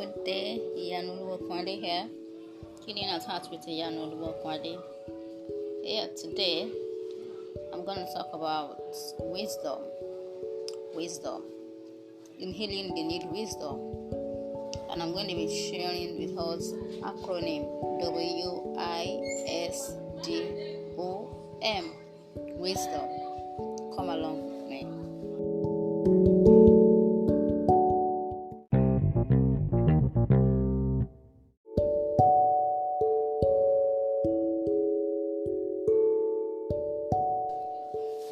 Good day, IyanuOluwa Okunade here. Healing at Heart with IyanuOluwa Okunade. Here today, I'm going to talk about wisdom. Wisdom. In healing, we need wisdom. And I'm going to be sharing with us acronym WISDOM. Wisdom. Come along with me.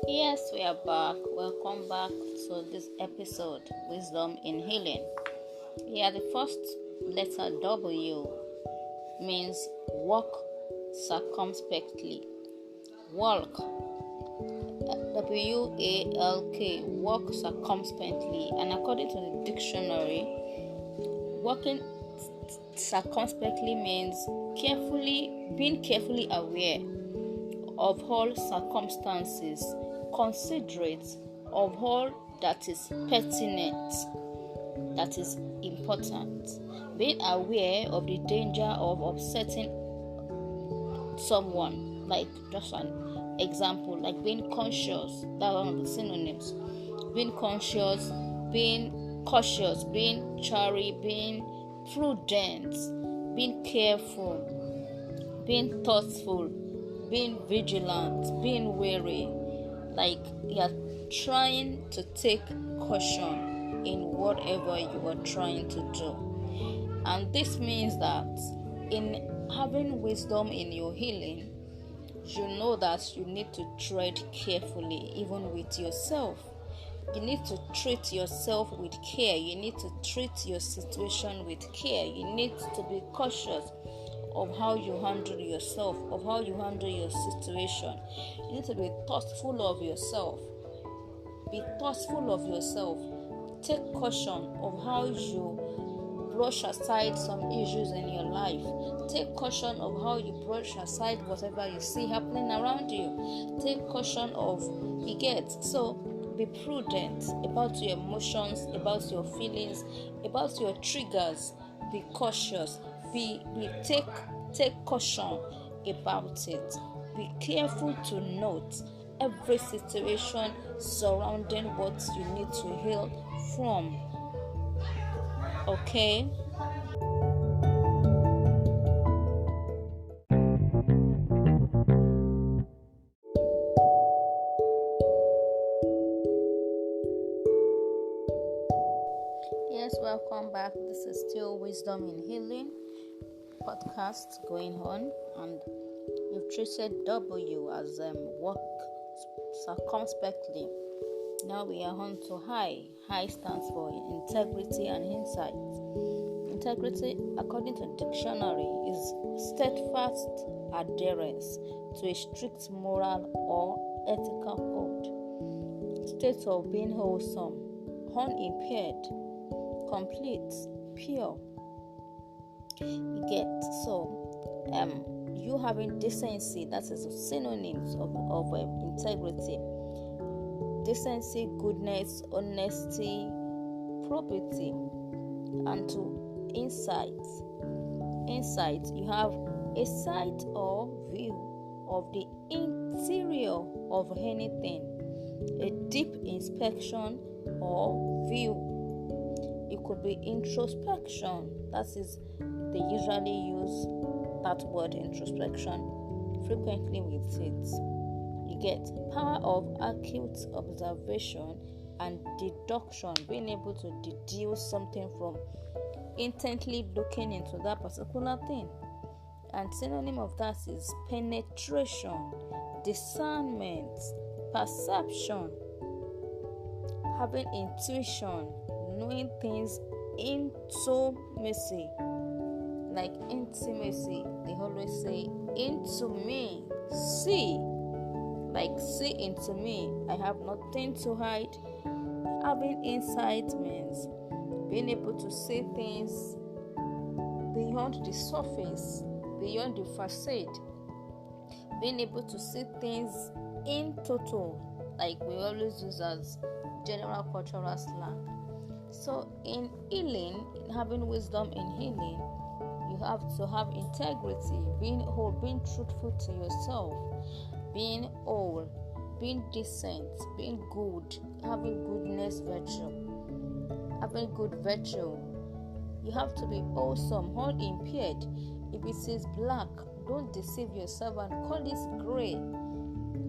Yes, we are back. Welcome back to this episode, Wisdom in Healing. Here, the first letter W means walk circumspectly. Walk. W-A-L-K. Walk circumspectly. And according to the dictionary, walking circumspectly means being carefully aware of all circumstances, considerate of all that is pertinent, that is important, being aware of the danger of upsetting someone, like just an example, like being conscious. That's one of the synonyms. Being conscious, being cautious, being chary, being prudent, being careful, being thoughtful, being vigilant, being wary, like you are trying to take caution in whatever you are trying to do. And this means that in having wisdom in your healing, you know that you need to tread carefully, even with yourself. You need to treat yourself with care. You need to treat your situation with care. You need to be cautious of how you handle yourself, of how you handle your situation. You need to be thoughtful of yourself. Be thoughtful of yourself. Take caution of how you brush aside some issues in your life. Take caution of how you brush aside whatever you see happening around you. Take caution of So be prudent about your emotions, about your feelings, about your triggers. Be cautious. Take caution about it. Be careful to note every situation surrounding what you need to heal from. Okay? Yes, welcome back. This is still Wisdom in Healing podcast going on, and you've treated W as walk circumspectly. Now we are on to I. I stands for integrity and insight. Integrity, according to dictionary, is steadfast adherence to a strict moral or ethical code. State of being wholesome, unimpaired, complete, pure. You get you having decency, that is synonyms of integrity. Decency, goodness, honesty, probity, and to insight. Insight, you have a sight or view of the interior of anything, a deep inspection or view. It could be introspection, that is, they usually use that word introspection frequently with it. You get power of acute observation and deduction, being able to deduce something from intently looking into that particular thing. And synonym of that is penetration, discernment, perception, having intuition, knowing things, intimacy. Like intimacy, they always say, into me, see. Like, see into me, I have nothing to hide. Having insight means being able to see things beyond the surface, beyond the facade. Being able to see things in total, like we always use as general cultural slang. So in healing, in having wisdom in healing, you have to have integrity, being whole, being truthful to yourself, being whole, being decent, being good, having goodness virtue, having good virtue. You have to be wholesome, unimpaired. If it is black, don't deceive yourself and call it gray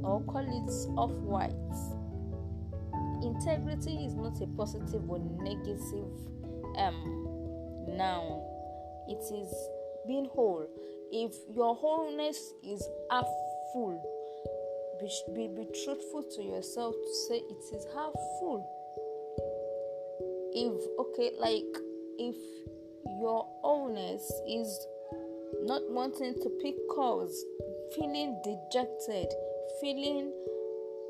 or call it off-white. Integrity is not a positive or negative noun. It is being whole. If your wholeness is half full, be truthful to yourself to say it is half full. If your wholeness is not wanting to pick calls, feeling dejected, feeling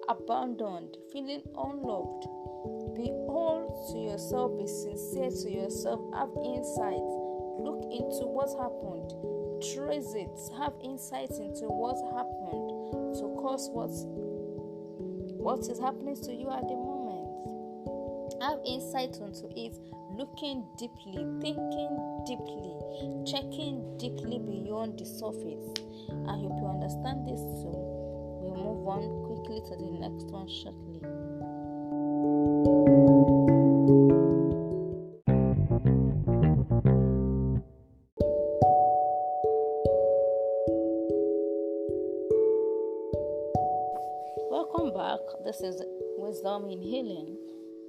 abandoned, feeling unloved, be whole to yourself, be sincere to yourself, have insight, look into what happened, trace it, have insight into what happened to cause what is happening to you at the moment. Have insight into it, looking deeply, thinking deeply, checking deeply beyond the surface. I hope you understand this too. We'll move on quickly to the next one shortly. Welcome back. This is Wisdom in Healing.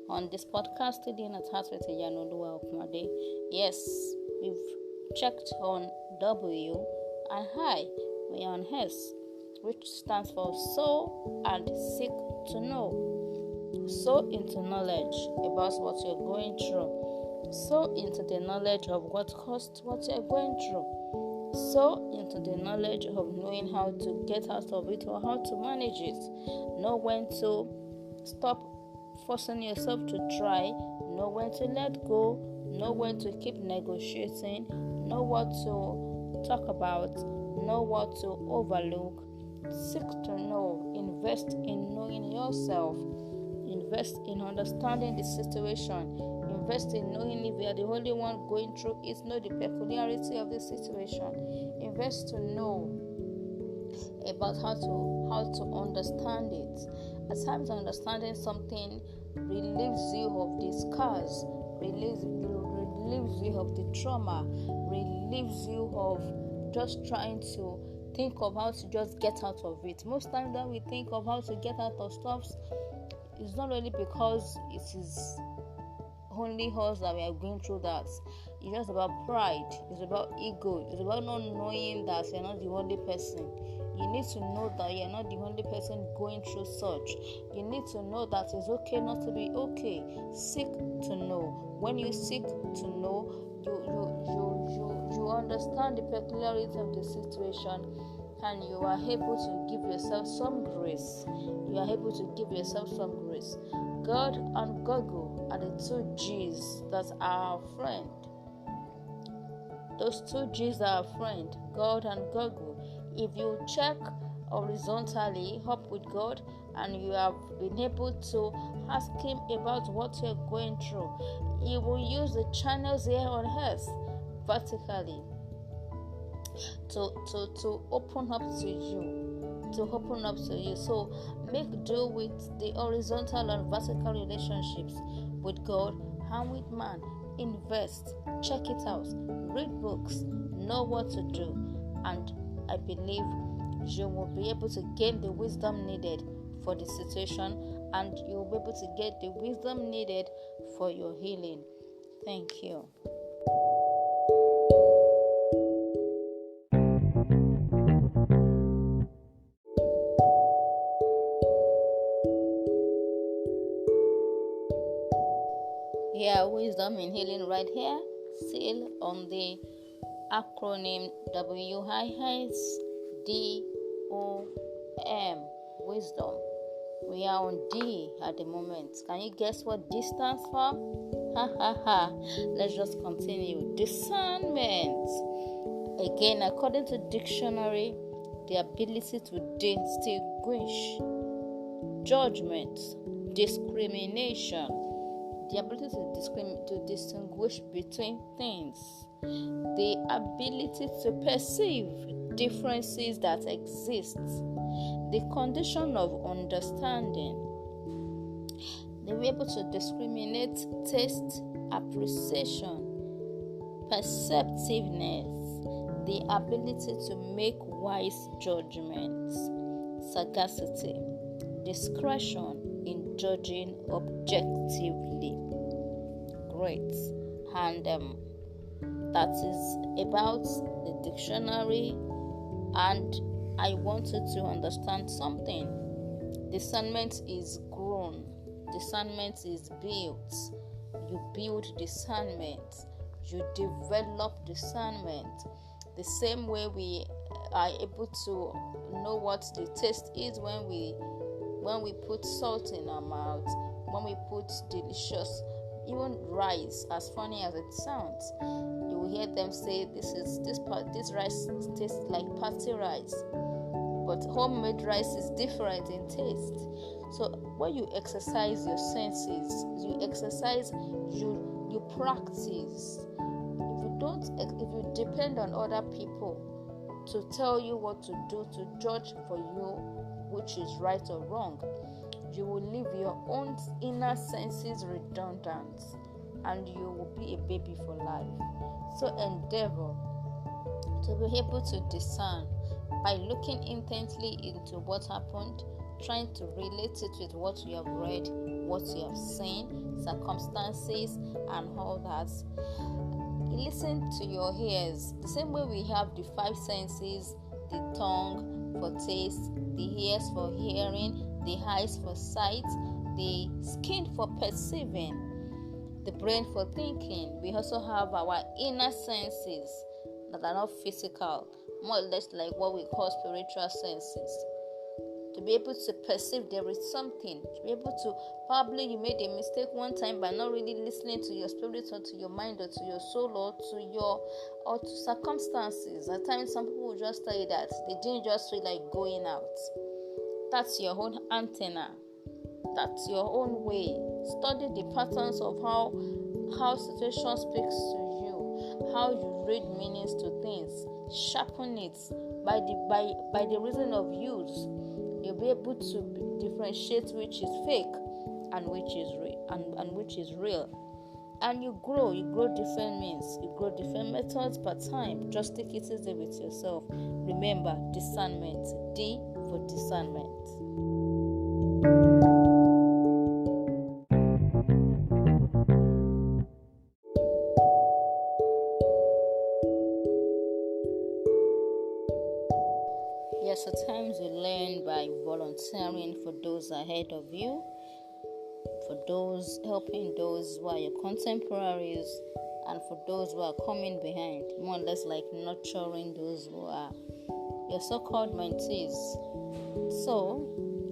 On this podcast today, at Heart with IyanuOluwa Okunade. Yes, we've checked on W and I. We are on S, which stands for sow and seek to know. Sow into knowledge about what you're going through. Sow into the knowledge of what caused what you're going through. Sow into the knowledge of knowing how to get out of it or how to manage it. Know when to stop forcing yourself to try, know when to let go, know when to keep negotiating, know what to talk about, know what to overlook. Seek to know, invest in knowing yourself, invest in understanding the situation, invest in knowing if you are the only one going through it, know the peculiarity of the situation, invest to know about how to understand it. At times, understanding something relieves you of the scars, relieves you of the trauma, relieves you of just trying to think of how to just get out of it. Most times that we think of how to get out of stuff, it's not really because it is only us that we are going through that. It's just about pride, it's about ego, it's about not knowing that you're not the only person. You need to know that you're not the only person going through such. You need to know that it's okay not to be okay. Seek to know. When you seek to know, you understand the peculiarity of the situation, and you are able to give yourself some grace. You are able to give yourself some grace. God and Google are the two G's that are our friend. Those two G's are our friend, God and Google. If you check horizontally up with God and you have been able to ask Him about what you're going through, He will use the channels here on earth vertically to open up to you. So make do with the horizontal and vertical relationships with God and with man. Invest, check it out, read books, know what to do, and I believe you will be able to gain the wisdom needed for the situation, and you will be able to get the wisdom needed for your healing. Thank you. Yeah, wisdom in healing right here, still on the acronym WISDOM, wisdom. We are on D at the moment. Can you guess what D stands for? Let's just continue. Discernment. Again, according to dictionary, the ability to distinguish, judgment, discrimination, the ability to distinguish between things, the ability to perceive differences that exist, the condition of understanding. They were able to discriminate taste, appreciation, perceptiveness, the ability to make wise judgments, sagacity, discretion in judging objectively. Great. And that is about the dictionary. And I wanted to understand something. Discernment is grown. Discernment is built. You build discernment. You develop discernment. The same way we are able to know what the taste is when we put salt in our mouth, when we put delicious, even rice, as funny as it sounds, you will hear them say this rice tastes like party rice, but homemade rice is different in taste. So when you exercise your senses, you practice. If you depend on other people to tell you what to do, to judge for you which is right or wrong, you will leave your own inner senses redundant and you will be a baby for life. So endeavor to be able to discern by looking intently into what happened, trying to relate it with what you have read, what you have seen, circumstances, and all that. Listen to your ears. The same way we have the 5 senses, the tongue for taste, the ears for hearing, the eyes for sight, the skin for perceiving, the brain for thinking. We also have our inner senses that are not physical, more or less like what we call spiritual senses. To be able to perceive there is something, to be able to, probably you made a mistake one time by not really listening to your spirit or to your mind or to your soul or to circumstances. At times some people will just tell you that they didn't just feel like going out. That's your own antenna. That's your own way. Study the patterns of how situation speaks to you, how you read meanings to things. Sharpen it by the reason of use. You'll be able to differentiate which is fake and which is real. And you grow different means, you grow different methods per time. Just take it easy with yourself. Remember, discernment. D for discernment. Yes, at times you learn by volunteering for those ahead of you, for those helping those who are your contemporaries, and for those who are coming behind, more or less like nurturing those who are your so-called mentees. So,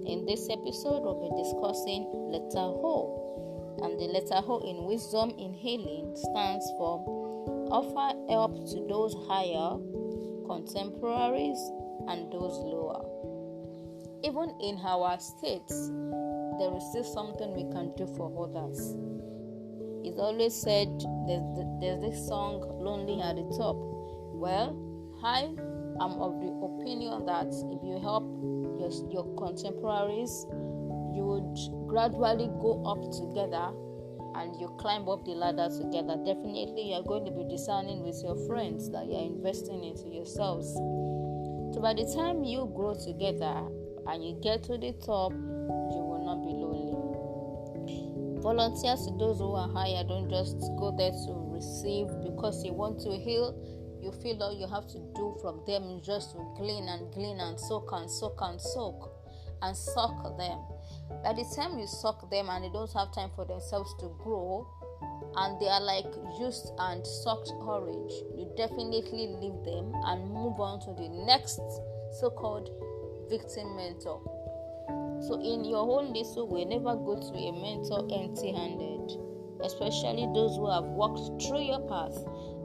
in this episode, we'll be discussing letter O, and the letter O in wisdom in healing stands for offer help to those higher, contemporaries, and those lower. Even in our states, there is still something we can do for others. It's always said there's this song, Lonely at the Top. Well, I am of the opinion that if you help your contemporaries, you would gradually go up together and you climb up the ladder together. Definitely, you're going to be discerning with your friends that you're investing into yourselves. So by the time you grow together and you get to the top, you will not be lonely. Volunteer to those who are higher. Don't just go there to receive because you want to heal. You feel all you have to do from them is just to glean and soak and suck them. By the time you suck them and they don't have time for themselves to grow, and they are like juiced and sucked orange, you definitely leave them and move on to the next so-called victim mentor. So in your own little way, never go to a mentor empty-handed, especially those who have walked through your path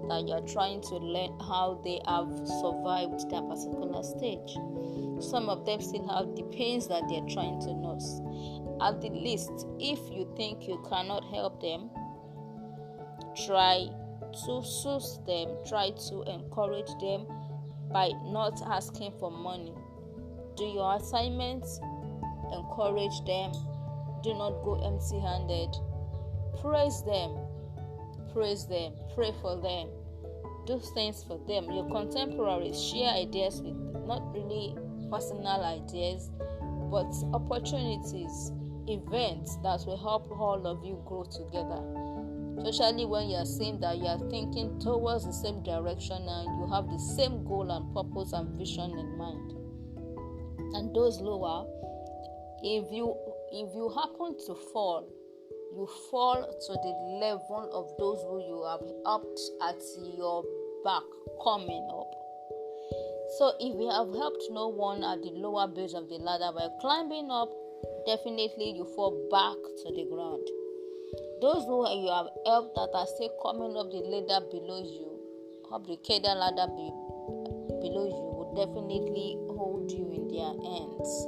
that you're trying to learn how they have survived that particular stage. Some of them still have the pains that they're trying to nurse. at the least, if you think you cannot help them, try to soothe them, try to encourage them by not asking for money. Do your assignments, encourage them, do not go empty-handed. Praise them, pray for them, do things for them. Your contemporaries, share ideas with them, not really personal ideas, but opportunities, events that will help all of you grow together. Especially when you are seeing that you are thinking towards the same direction and you have the same goal and purpose and vision in mind. And those lower, if you happen to fall, you fall to the level of those who you have helped at your back coming up. So if you have helped no one at the lower base of the ladder by climbing up, definitely you fall back to the ground. Those who you have helped that are still coming up the ladder below you, up the cadre ladder below you, will definitely hold you in their hands.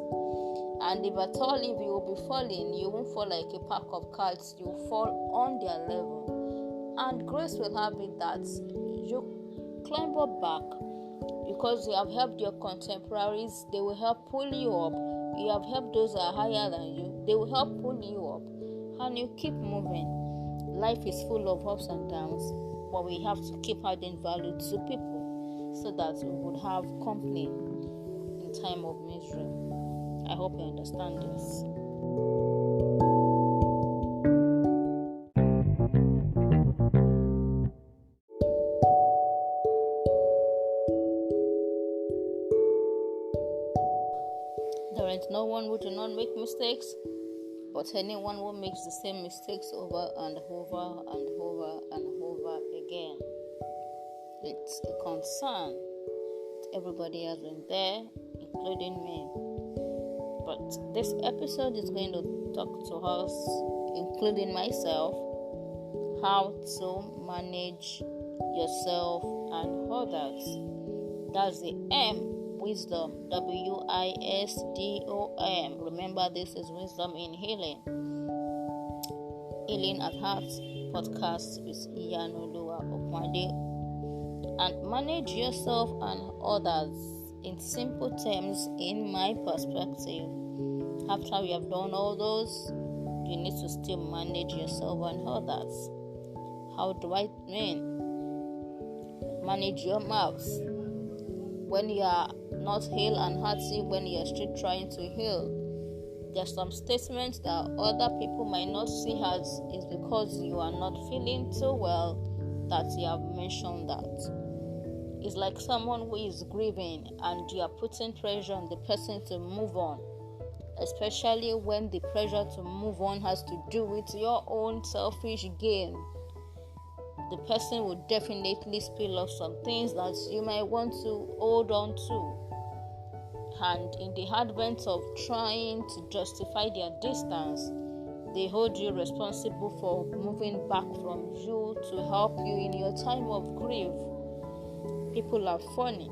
And if at all, if you will be falling, you won't fall like a pack of cards, you fall on their level. And grace will have it that you climb up back because you have helped your contemporaries. They will help pull you up. You have helped those that are higher than you. They will help pull you up. And you keep moving. Life is full of ups and downs, but we have to keep adding value to people so that we would have company in time of misery. I hope you understand this. There is no one who do not make mistakes, but anyone who makes the same mistakes over and over and over and over again. It's a concern. Everybody has been there, including me. But this episode is going to talk to us, including myself, how to manage yourself and others. That's the M, wisdom, WISDOM. Remember, this is Wisdom in Healing. Healing at Heart podcast with IyanuOluwa Okunade. And manage yourself and others. In simple terms, in my perspective, after you have done all those, you need to still manage yourself and others. How do I mean? Manage your mouth. When you are not healed and hearty, when you are still trying to heal, there's some statements that other people might not see as is because you are not feeling too well that you have mentioned that. It's like someone who is grieving and you are putting pressure on the person to move on, especially when the pressure to move on has to do with your own selfish gain. The person will definitely spill off some things that you might want to hold on to. And in the advent of trying to justify their distance, they hold you responsible for moving back from you to help you in your time of grief. People are funny.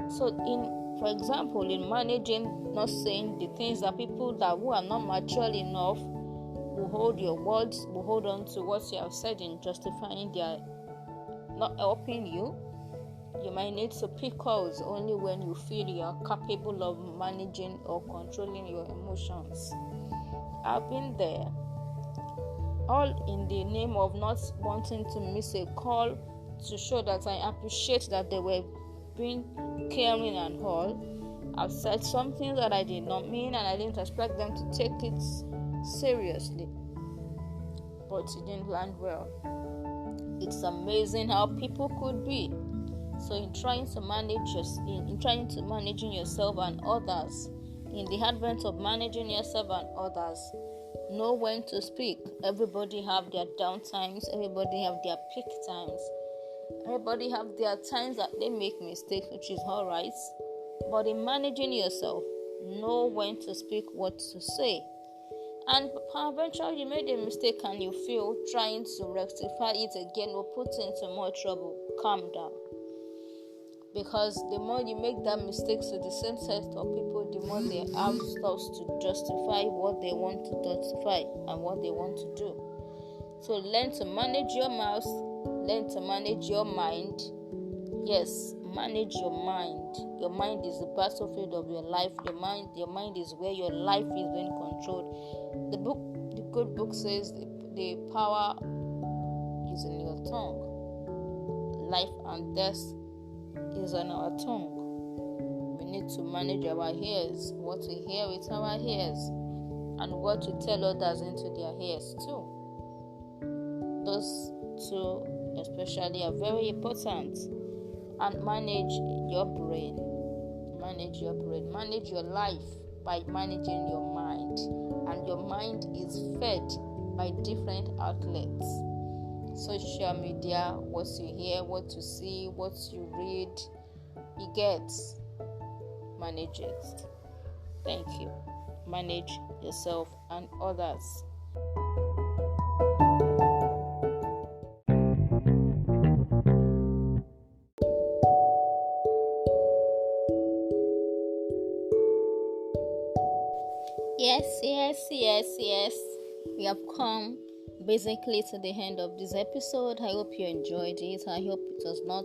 So for example, in managing, not saying the things that people that who are not mature enough will hold your words, will hold on to what you have said in justifying their not helping you. You might need to pick calls only when you feel you are capable of managing or controlling your emotions. I've been there. All in the name of not wanting to miss a call, to show that I appreciate that they were being caring and all. I've said something that I did not mean and I didn't expect them to take it seriously. But it didn't land well. It's amazing how people could be. So in trying to managing yourself and others, in the advent of managing yourself and others, know when to speak. Everybody have their down times. Everybody have their peak times. Everybody have their times that they make mistakes, which is all right. But in managing yourself, know when to speak, what to say. And eventually you made a mistake and you feel trying to rectify it again will put you into more trouble. Calm down. Because the more you make that mistakes to the same set of people, the more they have stuff to justify what they want to justify and what they want to do. So learn to manage your mouth, learn to manage your mind. Yes, manage your mind. Your mind is the battlefield of your life. Your mind is where your life is being controlled. The good book says the power is in your tongue. Life and death is on our tongue. We need to manage our ears, what we hear with our ears, and what we tell others into their ears too. Those two especially are very important. And manage your brain. Manage your life by managing your mind. And your mind is fed by different outlets. Social media, what you hear, what you see, what you read, you get. Manage it. Thank you. Manage yourself and others. Yes. We have come basically to the end of this episode. I hope you enjoyed it. I hope it was not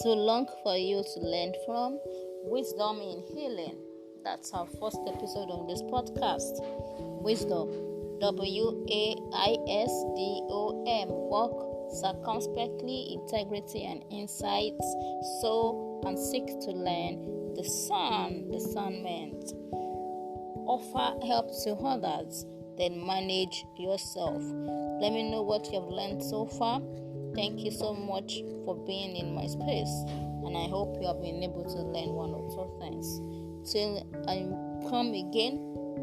too long for you to learn from. Wisdom in healing. That's our first episode on this podcast. Wisdom. WAISDOM. Walk circumspectly, integrity and insights. Sow and seek to learn. Discernment. Offer help to others, then manage yourself. Let me know what you have learned so far. Thank you so much for being in my space, and I hope you have been able to learn one or two things. Till I come again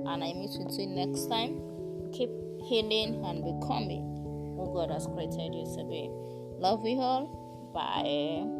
and I meet with you next time, keep healing and becoming who God has created you to be. Love you all. Bye.